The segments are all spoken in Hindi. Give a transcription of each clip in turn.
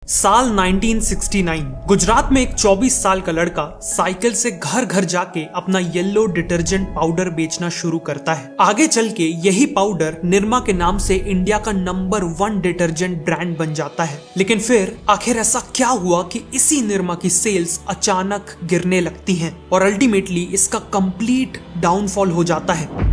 साल 1969 गुजरात में एक 24 साल का लड़का साइकिल से घर घर जाके अपना येलो डिटर्जेंट पाउडर बेचना शुरू करता है। आगे चल के यही पाउडर निरमा के नाम से इंडिया का नंबर 1 डिटर्जेंट ब्रांड बन जाता है। लेकिन फिर आखिर ऐसा क्या हुआ कि इसी निरमा की सेल्स अचानक गिरने लगती हैं और अल्टीमेटली इसका कंप्लीट डाउनफॉल हो जाता है।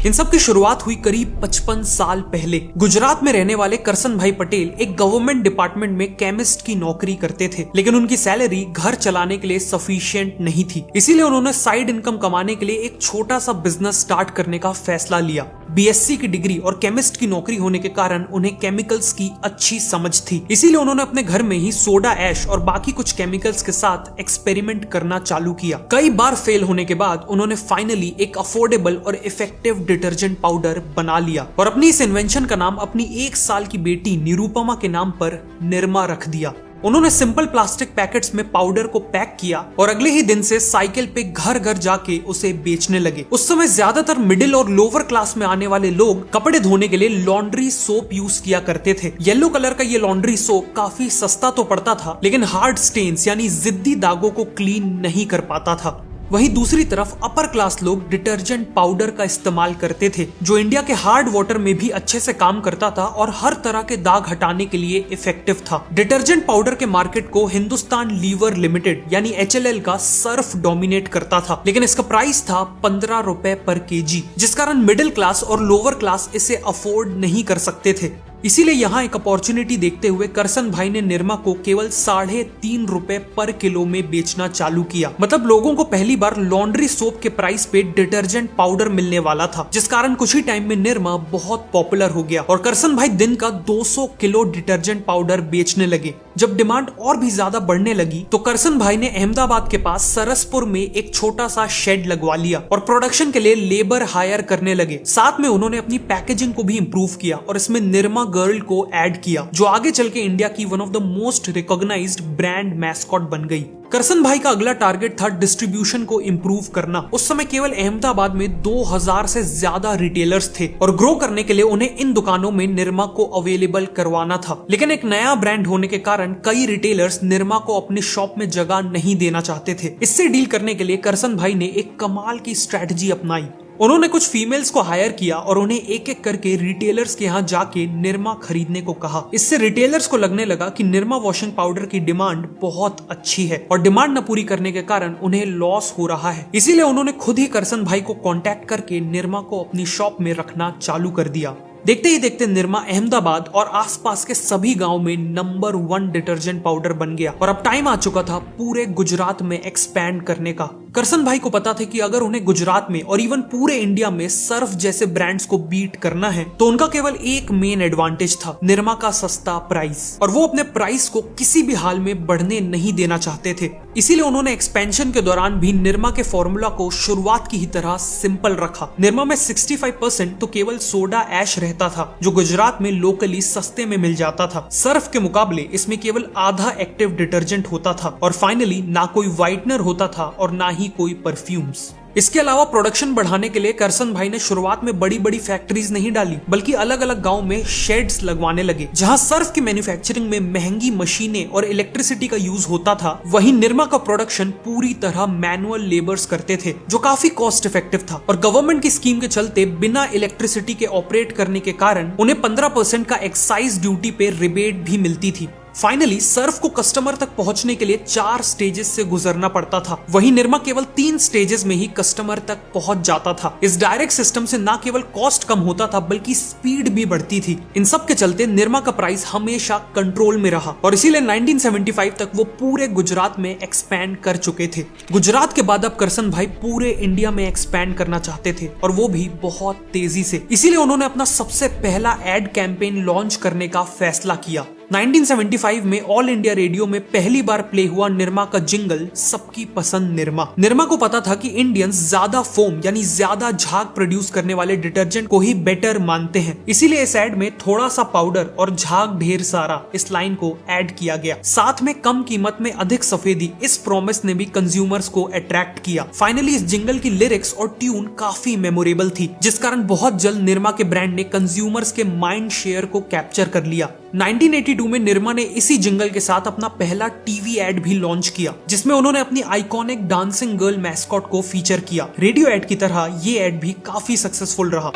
इन सब की शुरुआत हुई करीब 55 साल पहले। गुजरात में रहने वाले करसन भाई पटेल एक गवर्नमेंट डिपार्टमेंट में केमिस्ट की नौकरी करते थे, लेकिन उनकी सैलरी घर चलाने के लिए सफिशिएंट नहीं थी। इसीलिए उन्होंने साइड इनकम कमाने के लिए एक छोटा सा बिजनेस स्टार्ट करने का फैसला लिया। बीएससी की डिग्री और केमिस्ट की नौकरी होने के कारण उन्हें केमिकल्स की अच्छी समझ थी। इसीलिए उन्होंने अपने घर में ही सोडा ऐश और बाकी कुछ केमिकल्स के साथ एक्सपेरिमेंट करना चालू किया। कई बार फेल होने के बाद उन्होंने फाइनली एक अफोर्डेबल और इफेक्टिव डिटर्जेंट पाउडर बना लिया और अपनी इस इन्वेंशन का नाम अपनी 1 साल की बेटी निरुपमा के नाम पर निरमा रख दिया। उन्होंने सिंपल प्लास्टिक पैकेट्स में पाउडर को पैक किया और अगले ही दिन से साइकिल पे घर घर जाके उसे बेचने लगे। उस समय ज्यादातर मिडिल और लोअर क्लास में आने वाले लोग कपड़े धोने के लिए लॉन्ड्री सोप यूज किया करते थे। येलो कलर का ये लॉन्ड्री सोप काफी सस्ता तो पड़ता था, लेकिन हार्ड स्टेन्स यानी जिद्दी दागों को क्लीन नहीं कर पाता था। वहीं दूसरी तरफ अपर क्लास लोग डिटर्जेंट पाउडर का इस्तेमाल करते थे, जो इंडिया के हार्ड वाटर में भी अच्छे से काम करता था और हर तरह के दाग हटाने के लिए इफेक्टिव था। डिटर्जेंट पाउडर के मार्केट को हिंदुस्तान लीवर लिमिटेड यानी HLL का सर्फ डोमिनेट करता था, लेकिन इसका प्राइस था 15 रुपए पर केजी, जिस कारण मिडिल क्लास और लोअर क्लास इसे अफोर्ड नहीं कर सकते थे। इसीलिए यहाँ एक अपॉर्चुनिटी देखते हुए करसन भाई ने निरमा को केवल 3.5 रुपए पर किलो में बेचना चालू किया। मतलब लोगों को पहली बार लॉन्ड्री सोप के प्राइस पे डिटर्जेंट पाउडर मिलने वाला था, जिस कारण कुछ ही टाइम में निरमा बहुत पॉपुलर हो गया और करसन भाई दिन का 200 किलो डिटर्जेंट पाउडर बेचने लगे। जब डिमांड और भी ज्यादा बढ़ने लगी तो करसन भाई ने अहमदाबाद के पास सरसपुर में एक छोटा सा शेड लगवा लिया और प्रोडक्शन के लिए लेबर हायर करने लगे। साथ में उन्होंने अपनी पैकेजिंग को भी इम्प्रूव किया और इसमें निरमा गर्ल को ऐड किया, जो आगे चल के इंडिया की one of the most recognised brand mascot बन गई। करसन भाई का अगला टारगेट था डिस्ट्रीब्यूशन को इम्प्रूव करना। उस समय केवल अहमदाबाद में 2000 से ज्यादा रिटेलर्स थे और ग्रो करने के लिए उन्हें इन दुकानों में निरमा को अवेलेबल करवाना था। लेकिन एक नया ब्रांड होने के कारण कई रिटेलर्स निरमा को अपनी शॉप में जगह नहीं देना चाहते थे। इससे डील करने के लिए करसन भाई ने एक कमाल की स्ट्रेटजी अपनाई। उन्होंने कुछ फीमेल्स को हायर किया और उन्हें एक एक करके रिटेलर्स के यहाँ जाके निरमा खरीदने को कहा। इससे रिटेलर्स को लगने लगा कि निरमा वॉशिंग पाउडर की डिमांड बहुत अच्छी है और डिमांड न पूरी करने के कारण उन्हें लॉस हो रहा है। इसीलिए उन्होंने खुद ही करसन भाई को कांटेक्ट करके निरमा को अपनी शॉप में रखना चालू कर दिया। देखते ही देखते निरमा अहमदाबाद और आसपास के सभी गांव में नंबर 1 डिटर्जेंट पाउडर बन गया और अब टाइम आ चुका था पूरे गुजरात में एक्सपैंड करने का। करसन भाई को पता था कि अगर उन्हें गुजरात में और इवन पूरे इंडिया में सर्फ जैसे ब्रांड्स को बीट करना है तो उनका केवल एक मेन एडवांटेज था, निरमा का सस्ता प्राइस, और वो अपने प्राइस को किसी भी हाल में बढ़ने नहीं देना चाहते थे। इसीलिए उन्होंने एक्सपेंशन के दौरान भी निरमा के फॉर्मूला को शुरुआत की ही तरह सिंपल रखा। निरमा में 65% तो केवल सोडा ऐश रहता था, जो गुजरात में लोकली सस्ते में मिल जाता था। सर्फ के मुकाबले इसमें केवल आधा एक्टिव डिटर्जेंट होता था और फाइनली ना कोई व्हाइटनर होता था और ना ही कोई परफ्यूम्स। इसके अलावा प्रोडक्शन बढ़ाने के लिए करसन भाई ने शुरुआत में बड़ी बड़ी फैक्ट्रीज नहीं डाली, बल्कि अलग अलग गांव में शेड्स लगवाने लगे। जहां सर्फ की मैन्युफैक्चरिंग में महंगी मशीनें और इलेक्ट्रिसिटी का यूज होता था, वहीं निरमा का प्रोडक्शन पूरी तरह मैनुअल लेबर्स करते थे, जो काफी कॉस्ट इफेक्टिव था। और गवर्नमेंट की स्कीम के चलते बिना इलेक्ट्रिसिटी के ऑपरेट करने के कारण उन्हें 15% का एक्साइज ड्यूटी पे रिबेट भी मिलती थी। फाइनली सर्फ को कस्टमर तक पहुंचने के लिए 4 स्टेजेस से गुजरना पड़ता था, वहीं निरमा केवल 3 स्टेजेस में ही कस्टमर तक पहुंच जाता था। इस डायरेक्ट सिस्टम से न केवल कॉस्ट कम होता था बल्कि स्पीड भी बढ़ती थी। इन सब के चलते निरमा का प्राइस हमेशा कंट्रोल में रहा और इसीलिए 1975 तक वो पूरे गुजरात में एक्सपैंड कर चुके थे। गुजरात के बाद अब करसन भाई पूरे इंडिया में एक्सपैंड करना चाहते थे और वो भी बहुत तेजी से। इसीलिए उन्होंने अपना सबसे पहला एड कैंपेन लॉन्च करने का फैसला किया। 1975 में ऑल इंडिया रेडियो में पहली बार प्ले हुआ निरमा का जिंगल सबकी पसंद निरमा। निरमा को पता था कि इंडियंस ज्यादा फोम यानी ज्यादा झाग प्रोड्यूस करने वाले डिटर्जेंट को ही बेटर मानते हैं, इसीलिए इस एड में थोड़ा सा पाउडर और झाग ढेर सारा इस लाइन को ऐड किया गया। साथ में कम कीमत में अधिक सफेदी, इस प्रॉमिस ने भी कंज्यूमर्स को अट्रैक्ट किया। फाइनली इस जिंगल की लिरिक्स और ट्यून काफी मेमोरेबल थी, जिस कारण बहुत जल्द निरमा के ब्रांड ने कंज्यूमर्स के माइंड शेयर को कैप्चर कर लिया। 1982 में निरमा ने इसी जिंगल के साथ अपना पहला टीवी एड भी लॉन्च किया, जिसमें उन्होंने अपनी आइकॉनिक डांसिंग गर्ल मैस्कॉट को फीचर किया। रेडियो एड की तरह ये एड भी काफी सक्सेसफुल रहा।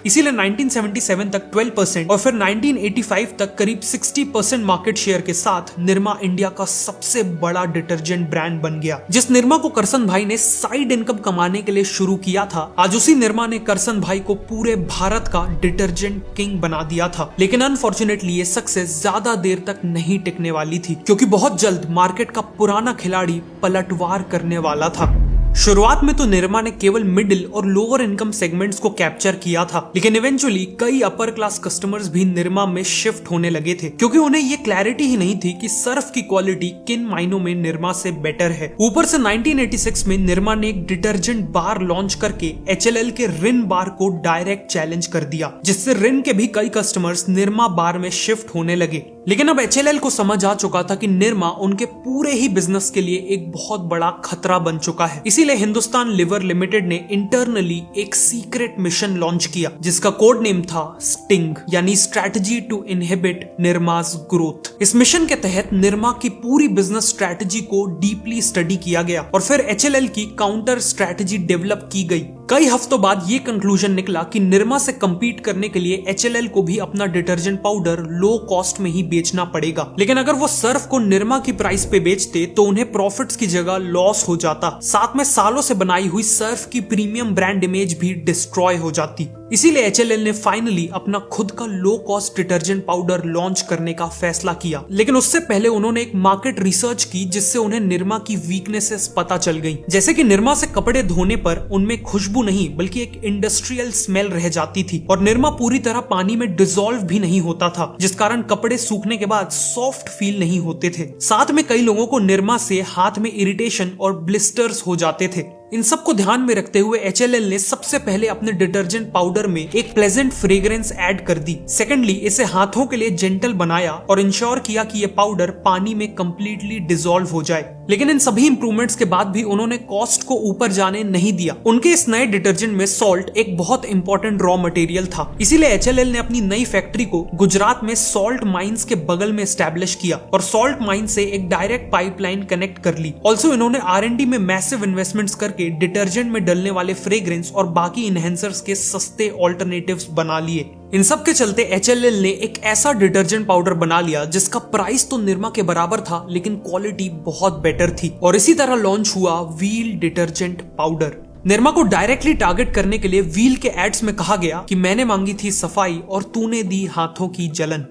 इसीलिए 1977 तक 12% और फिर 1985 तक करीब 60% मार्केट शेयर के साथ निरमा इंडिया का सबसे बड़ा डिटर्जेंट ब्रांड बन गया। जिस निरमा को करसन भाई ने साइड इनकम कमाने के लिए शुरू किया था, आज उसी निरमा ने करसन भाई को पूरे भारत का डिटर्जेंट किंग बना दिया था। लेकिन अनफॉर्चुनेटली ये सक्सेस ज्यादा देर तक नहीं टिकने वाली थी, क्योंकि बहुत जल्द मार्केट का पुराना खिलाड़ी पलटवार करने वाला था। शुरुआत में तो निरमा ने केवल मिडिल और लोअर इनकम सेगमेंट्स को कैप्चर किया था, लेकिन इवेंचुअली कई अपर क्लास कस्टमर्स भी निरमा में शिफ्ट होने लगे थे, क्योंकि उन्हें ये क्लैरिटी ही नहीं थी कि सर्फ की क्वालिटी किन मायनों में निरमा से बेटर है। ऊपर से 1986 में निरमा ने एक डिटर्जेंट बार लॉन्च करके HLL के रिन बार को डायरेक्ट चैलेंज कर दिया, जिससे रिन के भी कई कस्टमर्स निरमा बार में शिफ्ट होने लगे। लेकिन अब HLL को समझ आ चुका था कि निरमा उनके पूरे ही बिजनेस के लिए एक बहुत बड़ा खतरा बन चुका है। इसीलिए हिंदुस्तान लिवर लिमिटेड ने इंटरनली एक सीक्रेट मिशन लॉन्च किया, जिसका कोड नेम था स्टिंग, यानी स्ट्रैटेजी टू इनहिबिट निर्मास ग्रोथ। इस मिशन के तहत निरमा की पूरी बिजनेस स्ट्रैटेजी को डीपली स्टडी किया गया और फिर HLL की काउंटर स्ट्रैटेजी डेवलप की गई। कई हफ्तों बाद ये कंक्लूजन निकला कि निरमा से compete करने के लिए HLL को भी अपना डिटर्जेंट पाउडर लो कॉस्ट में ही बेचना पड़ेगा। लेकिन अगर वो सर्फ को निरमा की प्राइस पे बेचते तो उन्हें प्रॉफिट्स की जगह लॉस हो जाता, साथ में सालों से बनाई हुई सर्फ की प्रीमियम ब्रांड इमेज भी डिस्ट्रॉय हो जाती। इसीलिए HLL ने फाइनली अपना खुद का low cost detergent powder launch करने का फैसला किया। लेकिन उससे पहले उन्होंने एक मार्केट रिसर्च की, जिससे उन्हें निरमा की वीकनेसेस पता चल गई। जैसे कि निरमा से कपड़े धोने पर उनमें खुशबू नहीं बल्कि एक इंडस्ट्रियल स्मेल रह जाती थी, और निरमा पूरी तरह पानी में डिसॉल्व भी नहीं होता था, जिस कारण कपड़े सूखने के बाद सॉफ्ट फील नहीं होते थे। साथ में कई लोगों को निरमा से हाथ में इरिटेशन और ब्लिस्टर्स हो जाते थे। इन सब को ध्यान में रखते हुए HLL ने सबसे पहले अपने डिटर्जेंट पाउडर में एक प्लेजेंट फ्रेग्रेंस ऐड कर दी। सेकेंडली, इसे हाथों के लिए जेंटल बनाया और इंश्योर किया कि ये पाउडर पानी में कंप्लीटली डिसॉल्व हो जाए। लेकिन इन सभी इंप्रूवमेंट्स के बाद भी उन्होंने कॉस्ट को ऊपर जाने नहीं दिया। उनके इस नए डिटर्जेंट में सॉल्ट एक बहुत इंपॉर्टेंट रॉ मटेरियल था। इसीलिए HLL ने अपनी नई फैक्ट्री को गुजरात में सॉल्ट माइंस के बगल में एस्टैब्लिश किया और सॉल्ट माइन से एक डायरेक्ट पाइपलाइन कनेक्ट कर ली। ऑल्सो इन्होंने R&D में मैसिव इन्वेस्टमेंट्स करके डिटर्जेंट में डलने वाले फ्रेग्रेंस और बाकी इनहेंसर्स के सस्ते ऑल्टरनेटिव्स बना लिए। इन सब के चलते HLL ने एक ऐसा डिटर्जेंट पाउडर बना लिया जिसका प्राइस तो निरमा के बराबर था, लेकिन क्वालिटी बहुत बेटर थी। और इसी तरह लॉन्च हुआ व्हील डिटर्जेंट पाउडर। निरमा को डायरेक्टली टारगेट करने के लिए व्हील के एड्स में कहा गया कि मैंने मांगी थी सफाई और तूने दी हाथों की जलन।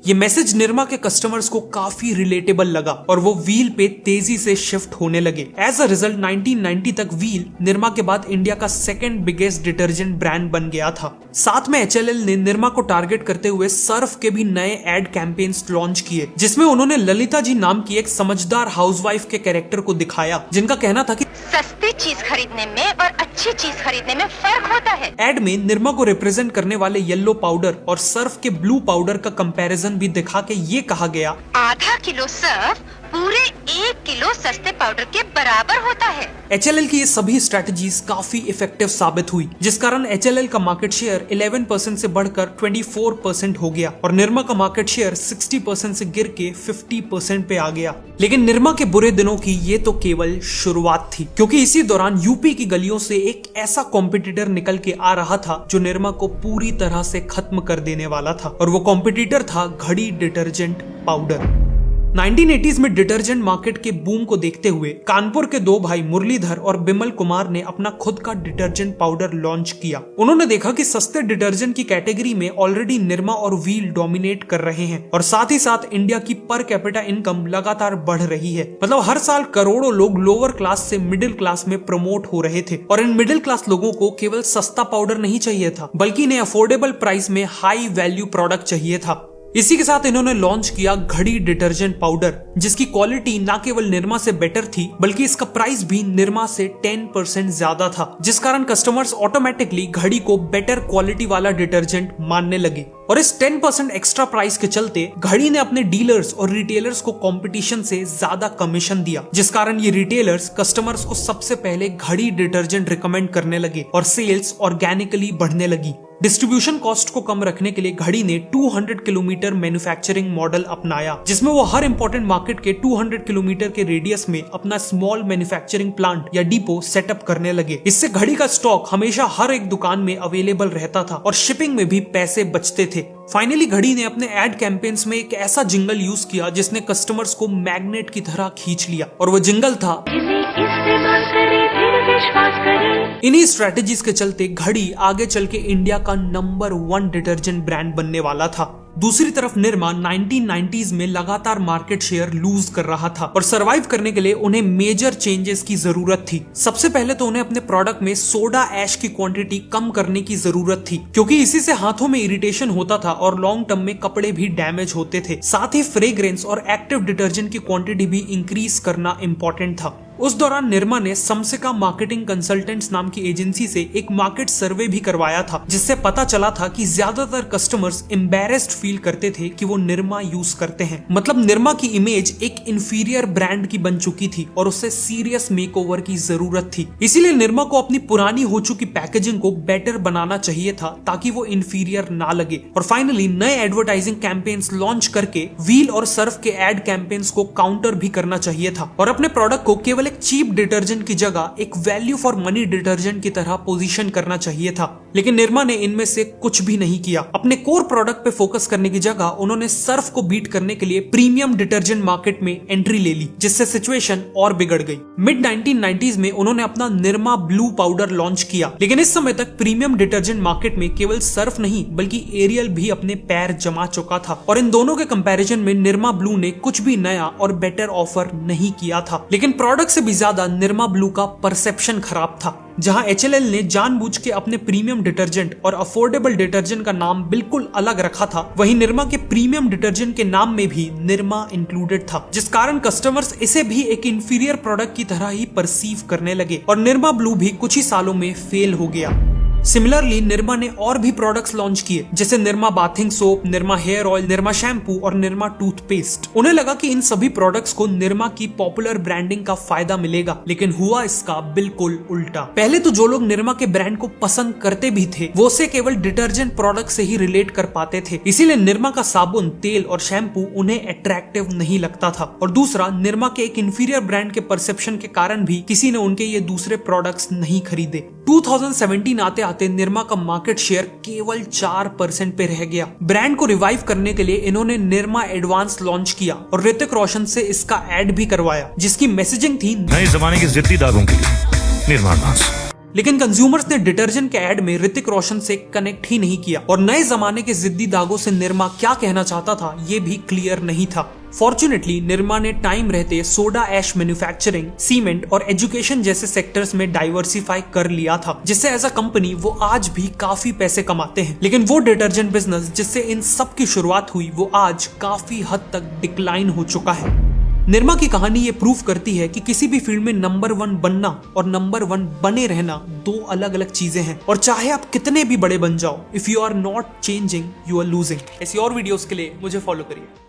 ये मैसेज निरमा के कस्टमर्स को काफी रिलेटेबल लगा और वो व्हील पे तेजी से शिफ्ट होने लगे। एज अ रिजल्ट 1990 तक व्हील निरमा के बाद इंडिया का सेकंड बिगेस्ट डिटर्जेंट ब्रांड बन गया था। साथ में HLL ने निरमा को टारगेट करते हुए सर्फ के भी नए एड कैंपेन्स लॉन्च किए, जिसमें उन्होंने ललिता जी नाम की एक समझदार हाउसवाइफ के कैरेक्टर को दिखाया, जिनका कहना था कि सस्ती चीज खरीदने में और अच्छी चीज खरीदने में फर्क होता है। एड में निरमा को रिप्रेजेंट करने वाले येलो पाउडर और सर्फ के ब्लू पाउडर का कंपैरिजन भी दिखा के ये कहा गया, आधा किलो सर्फ पूरे 1 किलो सस्ते पाउडर के बराबर होता है। HLL की ये सभी स्ट्रेटजीज काफी इफेक्टिव साबित हुई, जिस कारण HLL का मार्केट शेयर 11% से बढ़कर 24% हो गया और निरमा का मार्केट शेयर 60% से गिर के 50% पे आ गया। लेकिन निरमा के बुरे दिनों की ये तो केवल शुरुआत थी, क्योंकि इसी दौरान यूपी की गलियों से एक ऐसा कॉम्पिटिटर निकल के आ रहा था जो निरमा को पूरी तरह से खत्म कर देने वाला था, और वो कॉम्पिटिटर था घड़ी डिटर्जेंट पाउडर। 1980s में डिटर्जेंट मार्केट के बूम को देखते हुए कानपुर के दो भाई मुरलीधर और बिमल कुमार ने अपना खुद का डिटर्जेंट पाउडर लॉन्च किया। उन्होंने देखा कि सस्ते डिटर्जेंट की कैटेगरी में ऑलरेडी निरमा और व्हील डोमिनेट कर रहे हैं और साथ ही साथ इंडिया की पर कैपिटा इनकम लगातार बढ़ रही है। मतलब हर साल करोड़ों लोग लोअर क्लास से मिडिल क्लास में प्रमोट हो रहे थे और इन मिडिल क्लास लोगों को केवल सस्ता पाउडर नहीं चाहिए था, बल्कि इन्हें अफोर्डेबल प्राइस में हाई वैल्यू प्रोडक्ट चाहिए था। इसी के साथ इन्होंने लॉन्च किया घड़ी डिटर्जेंट पाउडर, जिसकी क्वालिटी न केवल निरमा से बेटर थी बल्कि इसका प्राइस भी निरमा से 10% ज्यादा था, जिस कारण कस्टमर्स ऑटोमेटिकली घड़ी को बेटर क्वालिटी वाला डिटर्जेंट मानने लगे। और इस 10% एक्स्ट्रा प्राइस के चलते घड़ी ने अपने डीलर्स और रिटेलर्स को कंपटीशन से ज्यादा कमीशन दिया, जिस कारण ये रिटेलर्स कस्टमर्स को सबसे पहले घड़ी डिटर्जेंट रिकमेंड करने लगे और सेल्स ऑर्गेनिकली बढ़ने लगी। डिस्ट्रीब्यूशन कॉस्ट को कम रखने के लिए घड़ी ने 200 किलोमीटर मैन्युफैक्चरिंग मॉडल अपनाया, जिसमें वो हर इंपॉर्टेंट मार्केट के 200 किलोमीटर के रेडियस में अपना स्मॉल मैन्युफैक्चरिंग प्लांट या डिपो सेटअप करने लगे। इससे घड़ी का स्टॉक हमेशा हर एक दुकान में अवेलेबल रहता था और शिपिंग में भी पैसे बचते थे। फाइनली घड़ी ने अपने एड कैंपेन्स में एक ऐसा जिंगल यूज किया जिसने कस्टमर्स को मैग्नेट की तरह खींच लिया, और वो जिंगल था, इन्हीं स्ट्रेटेजीज के चलते घड़ी आगे चल के इंडिया का नंबर 1 डिटर्जेंट ब्रांड बनने वाला था। दूसरी तरफ निरमा 1990s में लगातार मार्केट शेयर लूज कर रहा था और सरवाइव करने के लिए उन्हें मेजर चेंजेस की जरूरत थी। सबसे पहले तो उन्हें अपने प्रोडक्ट में सोडा ऐश की क्वांटिटी कम करने की जरूरत थी, क्योंकि इसी से हाथों में इरिटेशन होता था और लॉन्ग टर्म में कपड़े भी डैमेज होते थे। साथ ही फ्रेग्रेंस और एक्टिव डिटर्जेंट की क्वांटिटी भी इंक्रीज करना इम्पोर्टेंट था। उस दौरान निरमा ने समसिका मार्केटिंग कंसल्टेंट्स नाम की एजेंसी से एक मार्केट सर्वे भी करवाया था, जिससे पता चला था कि ज्यादातर कस्टमर्स एम्बैरेस्ड फील करते थे कि वो निरमा यूज करते हैं। मतलब निरमा की इमेज एक इंफीरियर ब्रांड की बन चुकी थी और उससे सीरियस मेकओवर की जरूरत थी। इसीलिए निरमा को अपनी पुरानी हो चुकी पैकेजिंग को बेटर बनाना चाहिए था ताकि वो इंफीरियर ना लगे। और फाइनली नए एडवर्टाइजिंग कैंपेन्स लॉन्च करके व्हील और सर्फ के एड कैंपेन्स को काउंटर भी करना चाहिए था और अपने प्रोडक्ट को केवल एक चीप डिटर्जेंट की जगह एक वैल्यू फॉर मनी डिटर्जेंट की तरह पोजीशन करना चाहिए था। लेकिन निरमा ने इनमें से कुछ भी नहीं किया। अपने कोर प्रोडक्ट पे फोकस करने की जगह उन्होंने सर्फ को बीट करने के लिए प्रीमियम डिटर्जेंट मार्केट में एंट्री ले ली, जिससे सिचुएशन और बिगड़ गई। मिड 1990s में उन्होंने अपना निरमा ब्लू पाउडर लॉन्च किया, लेकिन इस समय तक प्रीमियम डिटर्जेंट मार्केट में केवल सर्फ नहीं बल्कि एरियल भी अपने पैर जमा चुका था और इन दोनों के कंपैरिजन में निरमा ब्लू ने कुछ भी नया और बेटर ऑफर नहीं किया था। लेकिन प्रोडक्ट से भी ज्यादा निरमा ब्लू का परसेप्शन खराब था। जहां HLL ने जानबूझ के अपने प्रीमियम डिटर्जेंट और अफोर्डेबल डिटर्जेंट का नाम बिल्कुल अलग रखा था, वहीं निरमा के प्रीमियम डिटर्जेंट के नाम में भी निरमा इंक्लूडेड था, जिस कारण कस्टमर्स इसे भी एक इंफीरियर प्रोडक्ट की तरह ही परसीव करने लगे और निरमा ब्लू भी कुछ ही सालों में फेल हो गया। सिमिलरली निरमा ने और भी प्रोडक्ट्स लॉन्च किए, जैसे Nirma bathing soap, Nirma hair oil, Nirma shampoo और निरमा टूथपेस्ट। उन्हें लगा कि इन सभी प्रोडक्ट्स को निरमा की पॉपुलर ब्रांडिंग का फायदा मिलेगा, लेकिन हुआ इसका बिल्कुल उल्टा। पहले तो जो लोग निरमा के ब्रांड को पसंद करते भी थे वो उसे केवल डिटर्जेंट प्रोडक्ट से ही रिलेट कर पाते थे, इसीलिए निरमा का साबुन, तेल और शैम्पू उन्हें अट्रैक्टिव नहीं लगता था। और दूसरा, निरमा के एक इंफीरियर ब्रांड के परसेप्शन के कारण भी किसी ने उनके ये दूसरे प्रोडक्ट्स नहीं खरीदे। 2017 आते आते निरमा का मार्केट शेयर केवल 4% पे रह गया। ब्रांड को रिवाइव करने के लिए इन्होंने निरमा एडवांस लॉन्च किया और ऋतिक रोशन से इसका एड भी करवाया, जिसकी मैसेजिंग थी नए जमाने के जिद्दी दागों के लिए निरमा एडवांस। लेकिन कंज्यूमर्स ने डिटर्जेंट के एड में ऋतिक रोशन से कनेक्ट ही नहीं किया और नए जमाने के जिद्दी दागों से निरमा क्या कहना चाहता था ये भी क्लियर नहीं था। फॉर्चुनेटली निरमा ने टाइम रहते सोडा ऐश मैन्युफैक्चरिंग, सीमेंट और एजुकेशन जैसे सेक्टर्स में डाइवर्सिफाई कर लिया था, जिससे एज अ कंपनी वो आज भी काफी पैसे कमाते हैं। लेकिन वो डिटर्जेंट बिजनेस जिससे इन सब की शुरुआत हुई वो आज काफी हद तक डिक्लाइन हो चुका है। निरमा की कहानी ये प्रूव करती है कि किसी भी फील्ड में नंबर 1 बनना और नंबर 1 बने रहना दो अलग अलग चीजें हैं, और चाहे आप कितने भी बड़े बन जाओ, if you are not changing you are losing. ऐसी और वीडियोस के लिए मुझे फॉलो करिए।